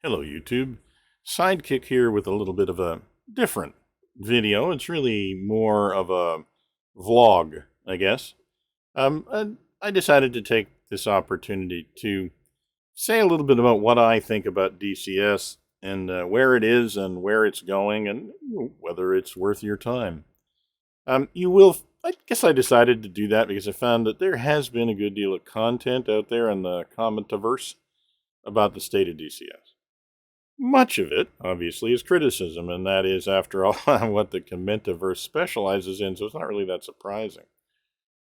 Hello, YouTube. Sidekick here with a little bit of a different video. It's really more of a vlog, I guess. I decided to take this opportunity to say a little bit about what I think about DCS and where it is and where it's going and whether it's worth your time. I guess I decided to do that because I found that there has been a good deal of content out there in the commentaverse about the state of DCS. Much of it, obviously, is criticism, and that is, after all, what the commentaverse specializes in, so it's not really that surprising.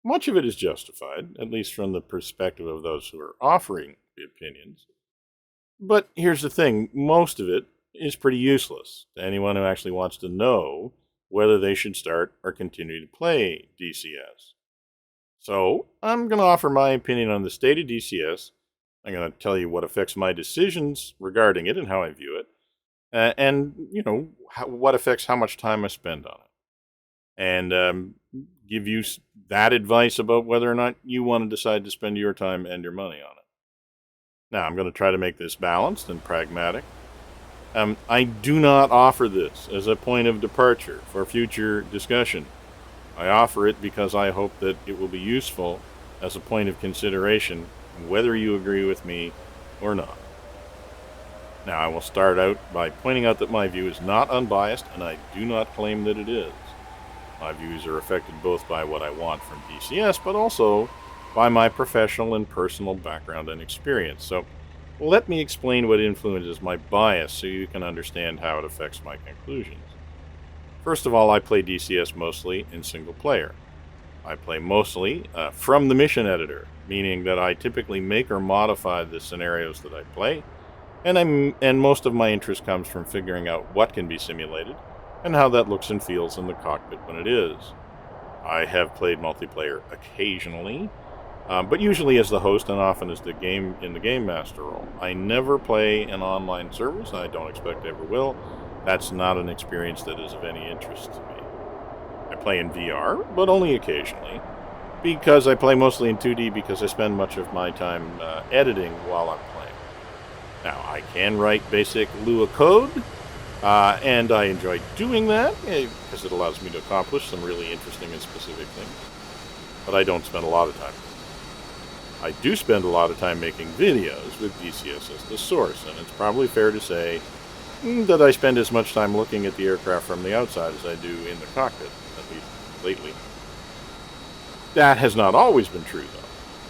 Much of it is justified, at least from the perspective of those who are offering the opinions. But here's the thing, most of it is pretty useless to anyone who actually wants to know whether they should start or continue to play DCS. So, I'm going to offer my opinion on the state of DCS. I'm going to tell you what affects my decisions regarding it and how I view it. And what affects how much time I spend on it. And give you that advice about whether or not you want to decide to spend your time and your money on it. Now, I'm going to try to make this balanced and pragmatic. I do not offer this as a point of departure for future discussion. I offer it because I hope that it will be useful as a point of consideration, whether you agree with me or not. Now, I will start out by pointing out that my view is not unbiased, and I do not claim that it is. My views are affected both by what I want from DCS, but also by my professional and personal background and experience. So, let me explain what influences my bias so you can understand how it affects my conclusions. First of all, I play DCS mostly in single player. I play mostly from the mission editor, meaning that I typically make or modify the scenarios that I play, and most of my interest comes from figuring out what can be simulated and how that looks and feels in the cockpit when it is. I have played multiplayer occasionally, but usually as the host and often as the game master role. I never play in online servers, and I don't expect I ever will. That's not an experience that is of any interest to me. I play in VR, but only occasionally, because I play mostly in 2D because I spend much of my time editing while I'm playing. Now, I can write basic Lua code, and I enjoy doing that because it allows me to accomplish some really interesting and specific things, but I don't spend a lot of time. I do spend a lot of time making videos with DCS as the source, and it's probably fair to say that I spend as much time looking at the aircraft from the outside as I do in the cockpit, at least lately. That has not always been true,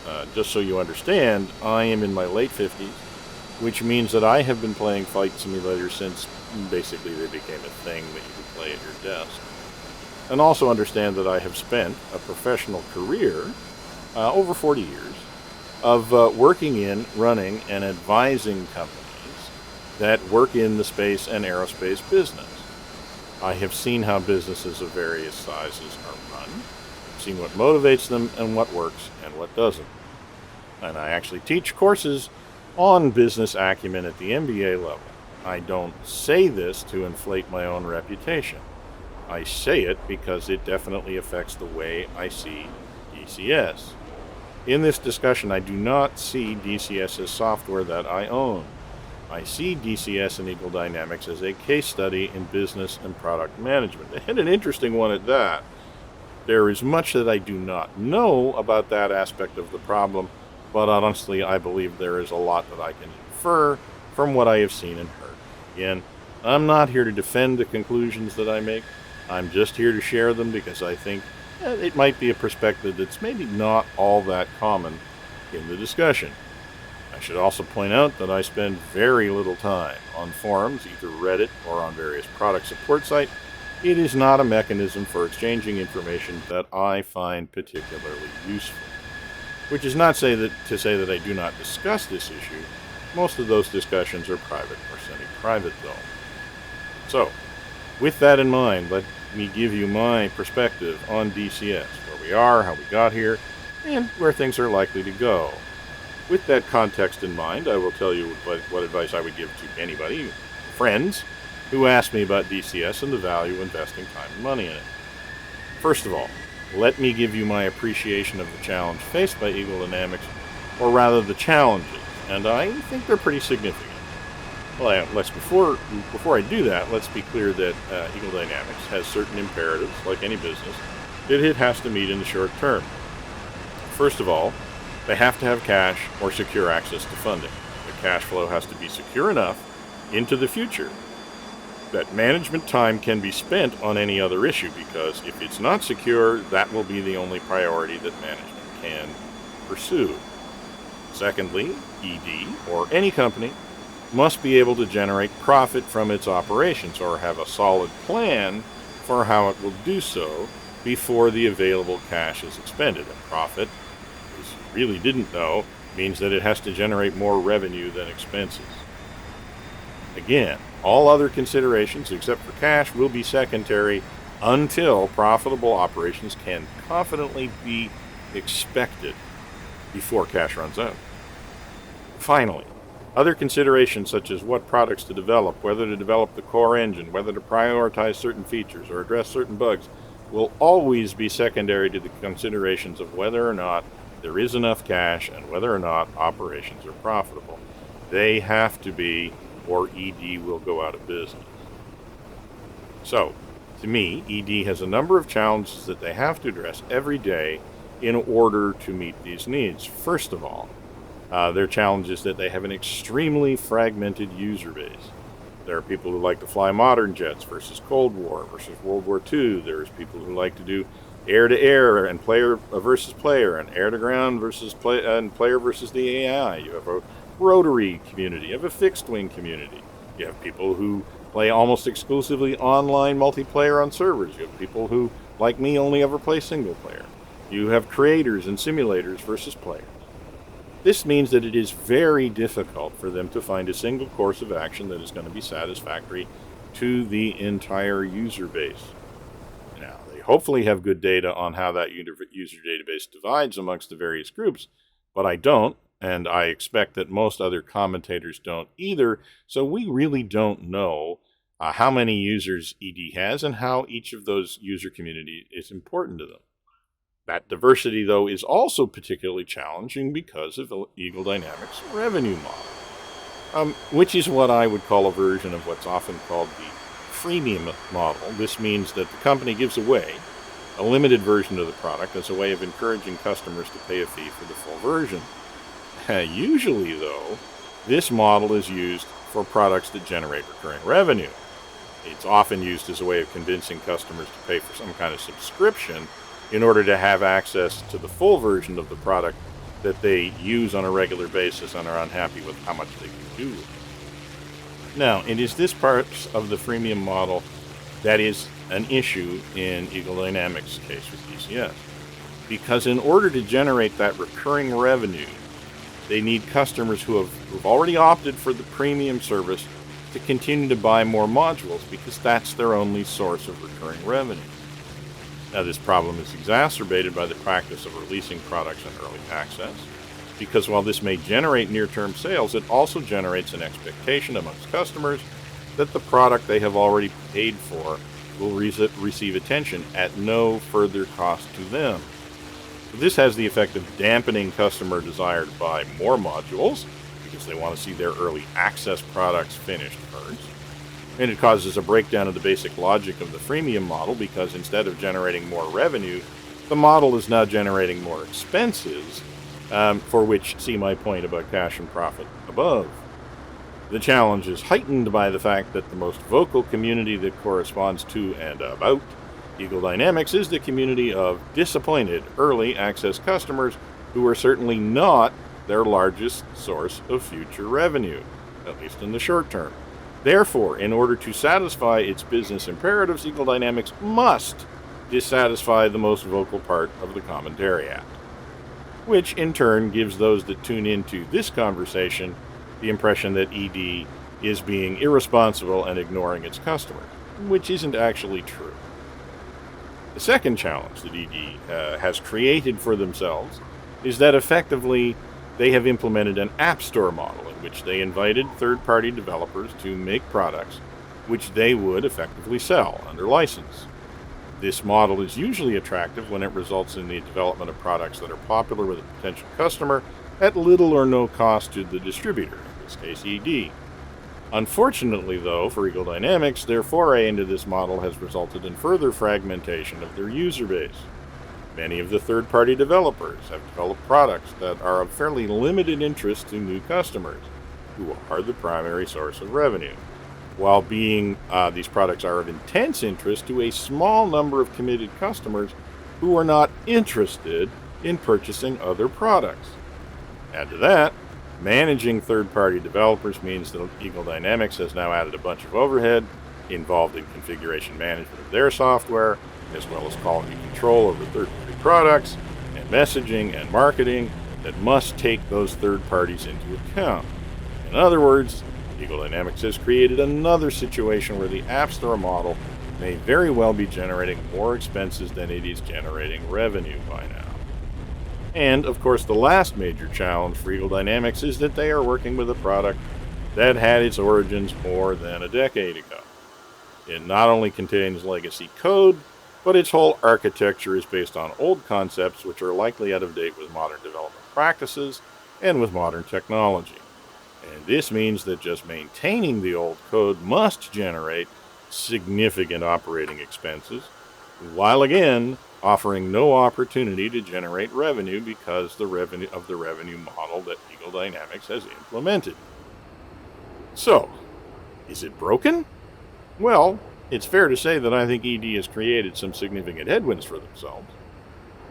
though. Just so you understand, I am in my late 50s, which means that I have been playing flight simulators since basically they became a thing that you could play at your desk. And also understand that I have spent a professional career, over 40 years, of working in, running, and advising companies that work in the space and aerospace business. I have seen how businesses of various sizes are run, seen what motivates them and what works and what doesn't. And I actually teach courses on business acumen at the MBA level. I don't say this to inflate my own reputation. I say it because it definitely affects the way I see DCS. In this discussion, I do not see DCS as software that I own. I see DCS and Eagle Dynamics as a case study in business and product management, and an interesting one at that. There is much that I do not know about that aspect of the problem, but honestly, I believe there is a lot that I can infer from what I have seen and heard. Again, I'm not here to defend the conclusions that I make. I'm just here to share them because I think it might be a perspective that's maybe not all that common in the discussion. I should also point out that I spend very little time on forums, either Reddit or on various product support sites. It is not a mechanism for exchanging information that I find particularly useful. Which is not to say that I do not discuss this issue. Most of those discussions are private or semi-private, though. So, with that in mind, let me give you my perspective on DCS, where we are, how we got here, and where things are likely to go. With that context in mind, I will tell you what advice I would give to anybody, friends, who ask me about DCS and the value of investing time and money in it. First of all, let me give you my appreciation of the challenge faced by Eagle Dynamics, or rather the challenges, and I think they're pretty significant. Well, before I do that, let's be clear that Eagle Dynamics has certain imperatives, like any business, that it has to meet in the short term. First of all, they have to have cash or secure access to funding. The cash flow has to be secure enough into the future that management time can be spent on any other issue, because if it's not secure, that will be the only priority that management can pursue. Secondly, ED, or any company, must be able to generate profit from its operations, or have a solid plan for how it will do so before the available cash is expended. And profit, as you really didn't know, means that it has to generate more revenue than expenses. Again, all other considerations except for cash will be secondary until profitable operations can confidently be expected before cash runs out. Finally, other considerations such as what products to develop, whether to develop the core engine, whether to prioritize certain features or address certain bugs, will always be secondary to the considerations of whether or not there is enough cash and whether or not operations are profitable. They have to be, or ED will go out of business. So, to me, ED has a number of challenges that they have to address every day in order to meet these needs. First of all, their challenge is that they have an extremely fragmented user base. There are people who like to fly modern jets versus Cold War versus World War II. There's people who like to do air-to-air and player versus player, and air-to-ground versus player versus the AI. You have a rotary community. You have a fixed-wing community. You have people who play almost exclusively online multiplayer on servers. You have people who, like me, only ever play single-player. You have creators and simulators versus players. This means that it is very difficult for them to find a single course of action that is going to be satisfactory to the entire user base. Now, they hopefully have good data on how that user database divides amongst the various groups, but I don't, and I expect that most other commentators don't either, so we really don't know how many users ED has and how each of those user communities is important to them. That diversity, though, is also particularly challenging because of Eagle Dynamics' revenue model, which is what I would call a version of what's often called the freemium model. This means that the company gives away a limited version of the product as a way of encouraging customers to pay a fee for the full version. Usually, though, this model is used for products that generate recurring revenue. It's often used as a way of convincing customers to pay for some kind of subscription in order to have access to the full version of the product that they use on a regular basis and are unhappy with how much they can do with it. Now, it is this part of the freemium model that is an issue in Eagle Dynamics' case with DCS. Because in order to generate that recurring revenue, they need customers who have already opted for the premium service to continue to buy more modules, because that's their only source of recurring revenue. Now, this problem is exacerbated by the practice of releasing products in early access, because while this may generate near-term sales, it also generates an expectation amongst customers that the product they have already paid for will receive attention at no further cost to them. This has the effect of dampening customer desire to buy more modules, because they want to see their early access products finished first. And it causes a breakdown of the basic logic of the freemium model, because instead of generating more revenue, the model is now generating more expenses, for which see my point about cash and profit above. The challenge is heightened by the fact that the most vocal community that corresponds to and about Eagle Dynamics is the community of disappointed early access customers who are certainly not their largest source of future revenue, at least in the short term. Therefore, in order to satisfy its business imperatives, Eagle Dynamics must dissatisfy the most vocal part of the commentary act, which in turn gives those that tune into this conversation the impression that ED is being irresponsible and ignoring its customers, which isn't actually true. The second challenge that ED has created for themselves is that effectively they have implemented an app store model in which they invited third-party developers to make products which they would effectively sell under license. This model is usually attractive when it results in the development of products that are popular with a potential customer at little or no cost to the distributor, in this case ED. Unfortunately, though, for Eagle Dynamics, their foray into this model has resulted in further fragmentation of their user base. Many of the third-party developers have developed products that are of fairly limited interest to new customers, who are the primary source of revenue, while these products are of intense interest to a small number of committed customers who are not interested in purchasing other products. Add to that, managing third-party developers means that Eagle Dynamics has now added a bunch of overhead involved in configuration management of their software, as well as quality control over third-party products, and messaging and marketing that must take those third parties into account. In other words, Eagle Dynamics has created another situation where the App Store model may very well be generating more expenses than it is generating revenue by now. And, of course, the last major challenge for Eagle Dynamics is that they are working with a product that had its origins more than a decade ago. It not only contains legacy code, but its whole architecture is based on old concepts which are likely out of date with modern development practices and with modern technology. And this means that just maintaining the old code must generate significant operating expenses, while again offering no opportunity to generate revenue because the revenue model that Eagle Dynamics has implemented. So, is it broken? Well, it's fair to say that I think ED has created some significant headwinds for themselves.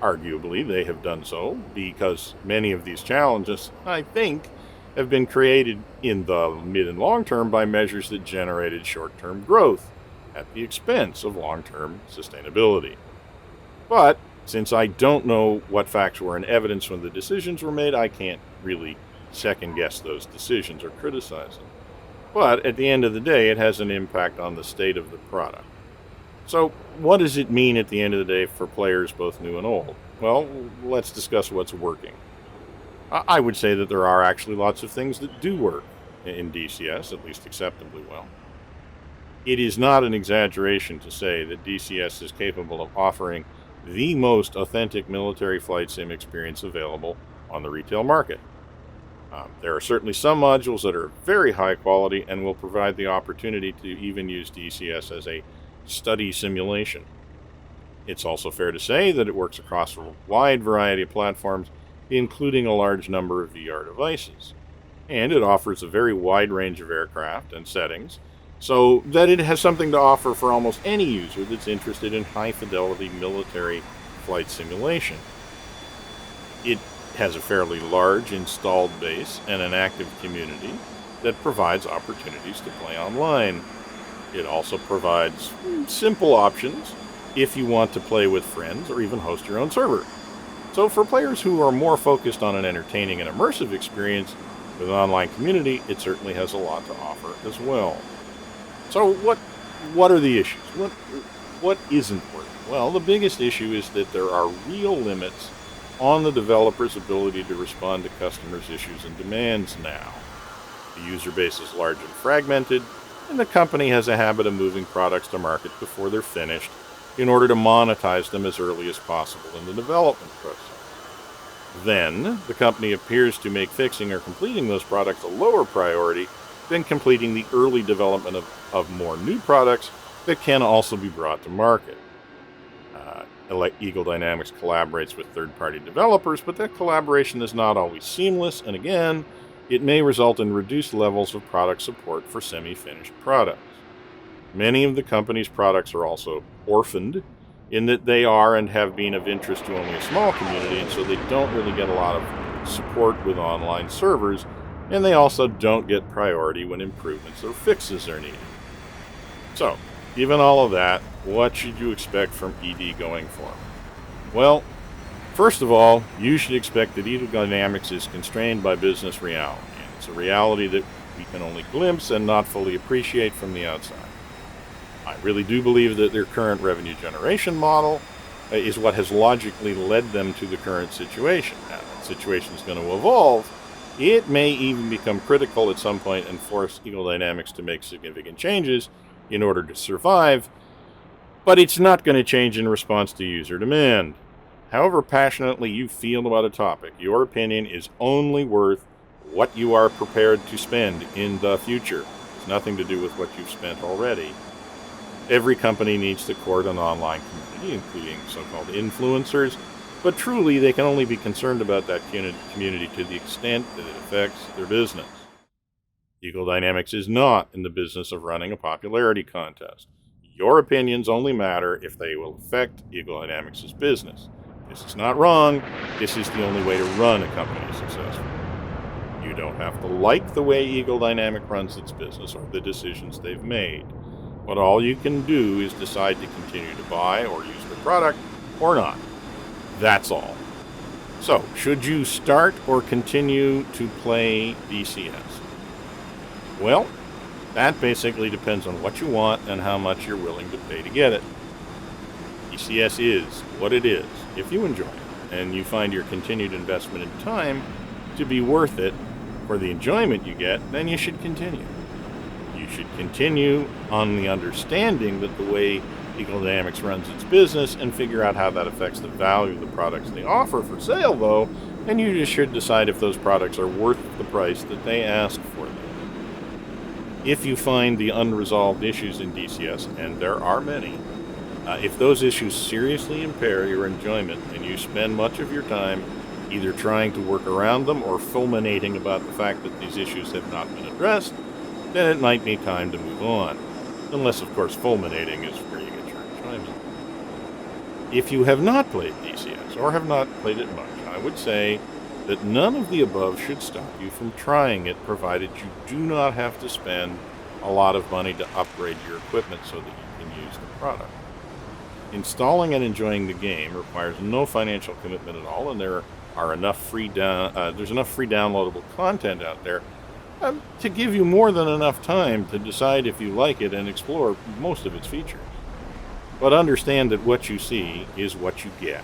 Arguably, they have done so because many of these challenges, I think, have been created in the mid and long term by measures that generated short-term growth at the expense of long-term sustainability. But since I don't know what facts were in evidence when the decisions were made, I can't really second-guess those decisions or criticize them. But at the end of the day, it has an impact on the state of the product. So what does it mean at the end of the day for players both new and old? Well, let's discuss what's working. I would say that there are actually lots of things that do work in DCS, at least acceptably well. It is not an exaggeration to say that DCS is capable of offering the most authentic military flight sim experience available on the retail market. There are certainly some modules that are very high quality and will provide the opportunity to even use DCS as a study simulation. It's also fair to say that it works across a wide variety of platforms, including a large number of VR devices. And it offers a very wide range of aircraft and settings, so that it has something to offer for almost any user that's interested in high-fidelity military flight simulation. It has a fairly large installed base and an active community that provides opportunities to play online. It also provides simple options if you want to play with friends or even host your own server. So for players who are more focused on an entertaining and immersive experience with an online community, it certainly has a lot to offer as well. So what are the issues? What isn't working? Well, the biggest issue is that there are real limits on the developer's ability to respond to customers' issues and demands now. The user base is large and fragmented, and the company has a habit of moving products to market before they're finished in order to monetize them as early as possible in the development process. Then, the company appears to make fixing or completing those products a lower priority than completing the early development of more new products that can also be brought to market. Eagle Dynamics collaborates with third-party developers, but that collaboration is not always seamless, and again, it may result in reduced levels of product support for semi-finished products. Many of the company's products are also orphaned in that they are and have been of interest to only a small community, and so they don't really get a lot of support with online servers, and they also don't get priority when improvements or fixes are needed. So, given all of that, what should you expect from ED going forward? Well, first of all, you should expect that Eagle Dynamics is constrained by business reality. It's a reality that we can only glimpse and not fully appreciate from the outside. I really do believe that their current revenue generation model is what has logically led them to the current situation. Now, that situation is going to evolve. It may even become critical at some point and force Eagle Dynamics to make significant changes in order to survive, but it's not going to change in response to user demand. However passionately you feel about a topic, your opinion is only worth what you are prepared to spend in the future. It's nothing to do with what you've spent already. Every company needs to court an online community, including so-called influencers, but truly they can only be concerned about that community to the extent that it affects their business. Eagle Dynamics is not in the business of running a popularity contest. Your opinions only matter if they will affect Eagle Dynamics' business. This is not wrong. This is the only way to run a company successfully. You don't have to like the way Eagle Dynamic runs its business or the decisions they've made. But all you can do is decide to continue to buy or use the product or not. That's all. So, should you start or continue to play DCS? Well, that basically depends on what you want and how much you're willing to pay to get it. DCS is what it is. If you enjoy it and you find your continued investment in time to be worth it for the enjoyment you get, then you should continue. You should continue on the understanding that the way Eagle Dynamics runs its business and figure out how that affects the value of the products they offer for sale, though, and you just should decide if those products are worth the price that they ask for them. If you find the unresolved issues in DCS, and there are many, if those issues seriously impair your enjoyment and you spend much of your time either trying to work around them or fulminating about the fact that these issues have not been addressed, then it might be time to move on. Unless, of course, fulminating is where you get your enjoyment. If you have not played DCS, or have not played it much, I would say that none of the above should stop you from trying it, provided you do not have to spend a lot of money to upgrade your equipment so that you can use the product. Installing and enjoying the game requires no financial commitment at all, and there's enough free downloadable content out there to give you more than enough time to decide if you like it and explore most of its features. But understand that what you see is what you get.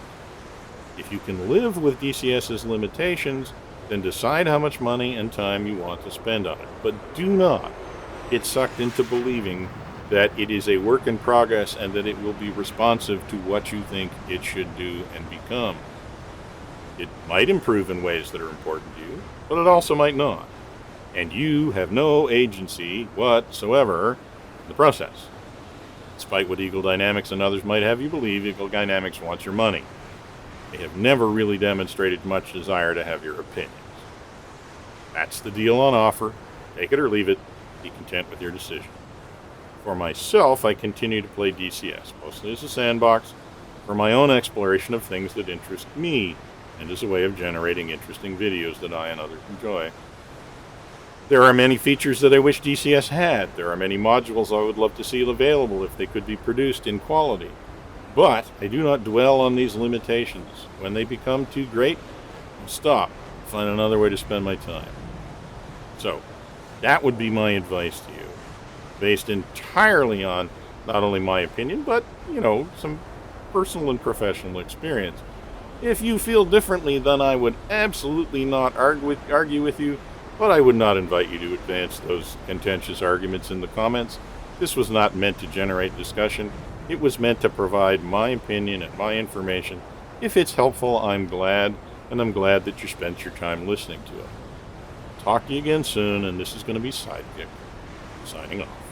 If you can live with DCS's limitations, then decide how much money and time you want to spend on it. But do not get sucked into believing that it is a work in progress and that it will be responsive to what you think it should do and become. It might improve in ways that are important to you, but it also might not. And you have no agency whatsoever in the process. Despite what Eagle Dynamics and others might have you believe, Eagle Dynamics wants your money. They have never really demonstrated much desire to have your opinions. That's the deal on offer. Take it or leave it. Be content with your decision. For myself, I continue to play DCS, mostly as a sandbox, for my own exploration of things that interest me, and as a way of generating interesting videos that I and others enjoy. There are many features that I wish DCS had. There are many modules I would love to see available if they could be produced in quality. But I do not dwell on these limitations. When they become too great, I'll stop and find another way to spend my time. So, that would be my advice to you, based entirely on not only my opinion, but, some personal and professional experience. If you feel differently, then I would absolutely not argue with you, but I would not invite you to advance those contentious arguments in the comments. This was not meant to generate discussion. It was meant to provide my opinion and my information. If it's helpful, I'm glad, and I'm glad that you spent your time listening to it. Talk to you again soon, and this is going to be Sidekick, signing off.